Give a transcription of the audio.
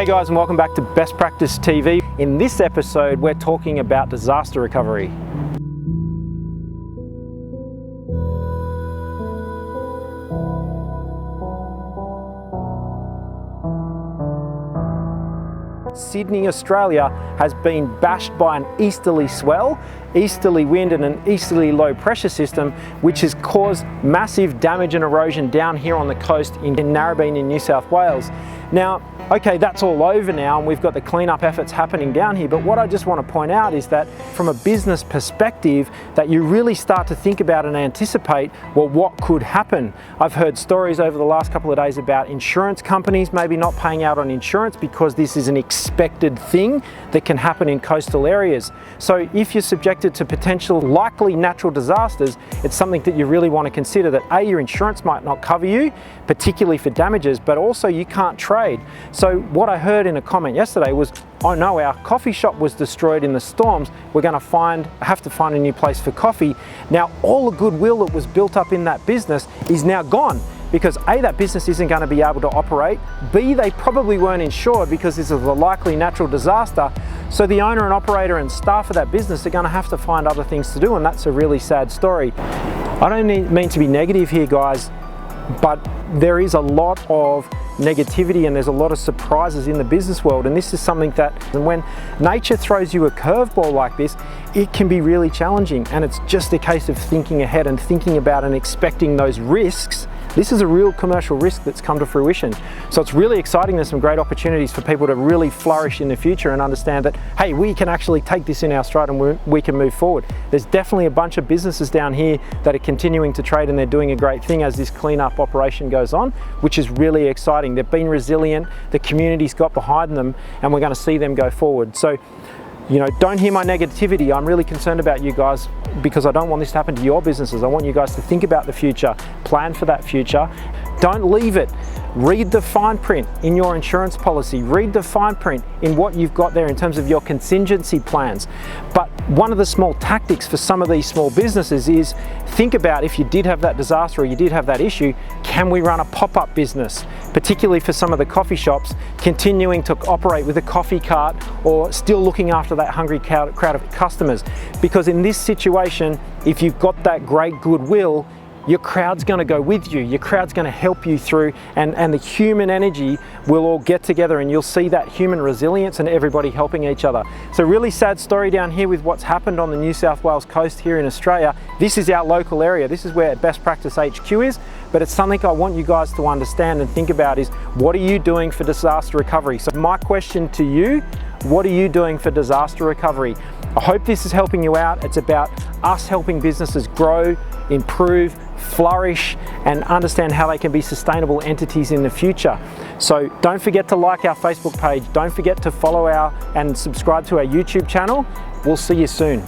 Hey guys, and welcome back to Best Practice TV. In this episode, we're talking about disaster recovery. Sydney, Australia has been bashed by an easterly swell, easterly wind and an easterly low pressure system, which has caused massive damage and erosion down here on the coast in Narrabeen in New South Wales. Now, okay, that's all over now and we've got the cleanup efforts happening down here, but what I just want to point out is that from a business perspective, that you really start to think about and anticipate, well, what could happen? I've heard stories over the last couple of days about insurance companies maybe not paying out on insurance because this is an expected thing that can happen in coastal areas. So if you're subjected to potential likely natural disasters, it's something that you really want to consider, that A, your insurance might not cover you, particularly for damages, but also you can't trade. So what I heard in a comment yesterday was, oh no, our coffee shop was destroyed in the storms. We're going to have to find a new place for coffee. Now, all the goodwill that was built up in that business is now gone because A, that business isn't going to be able to operate. B, they probably weren't insured because this is a likely natural disaster. So the owner and operator and staff of that business are going to have to find other things to do, and that's a really sad story. I don't mean to be negative here, guys, but there is a lot of negativity and there's a lot of surprises in the business world, and this is something that when nature throws you a curveball like this, it can be really challenging, and it's just a case of thinking ahead and thinking about and expecting those risks. This is a real commercial risk that's come to fruition. So it's really exciting. There's some great opportunities for people to really flourish in the future and understand that, hey, we can actually take this in our stride and we can move forward. There's definitely a bunch of businesses down here that are continuing to trade and they're doing a great thing as this cleanup operation goes on, which is really exciting. They've been resilient, the community's got behind them, and we're going to see them go forward. So, you know, don't hear my negativity. I'm really concerned about you guys because I don't want this to happen to your businesses. I want you guys to think about the future, plan for that future. Don't leave it. Read the fine print in your insurance policy. Read the fine print in what you've got there in terms of your contingency plans. But one of the small tactics for some of these small businesses is think about, if you did have that disaster or you did have that issue, can we run a pop-up business? Particularly for some of the coffee shops, continuing to operate with a coffee cart or still looking after that hungry crowd of customers. Because in this situation, if you've got that great goodwill, your crowd's going to go with you, your crowd's going to help you through, and the human energy will all get together and you'll see that human resilience and everybody helping each other. So really sad story down here with what's happened on the New South Wales coast here in Australia. This is our local area, this is where Best Practice HQ is, but it's something I want you guys to understand and think about is, what are you doing for disaster recovery? So my question to you, what are you doing for disaster recovery? I hope this is helping you out. It's about us helping businesses grow, improve, flourish, and understand how they can be sustainable entities in the future. So don't forget to like our Facebook page. Don't forget to follow and subscribe to our YouTube channel. We'll see you soon.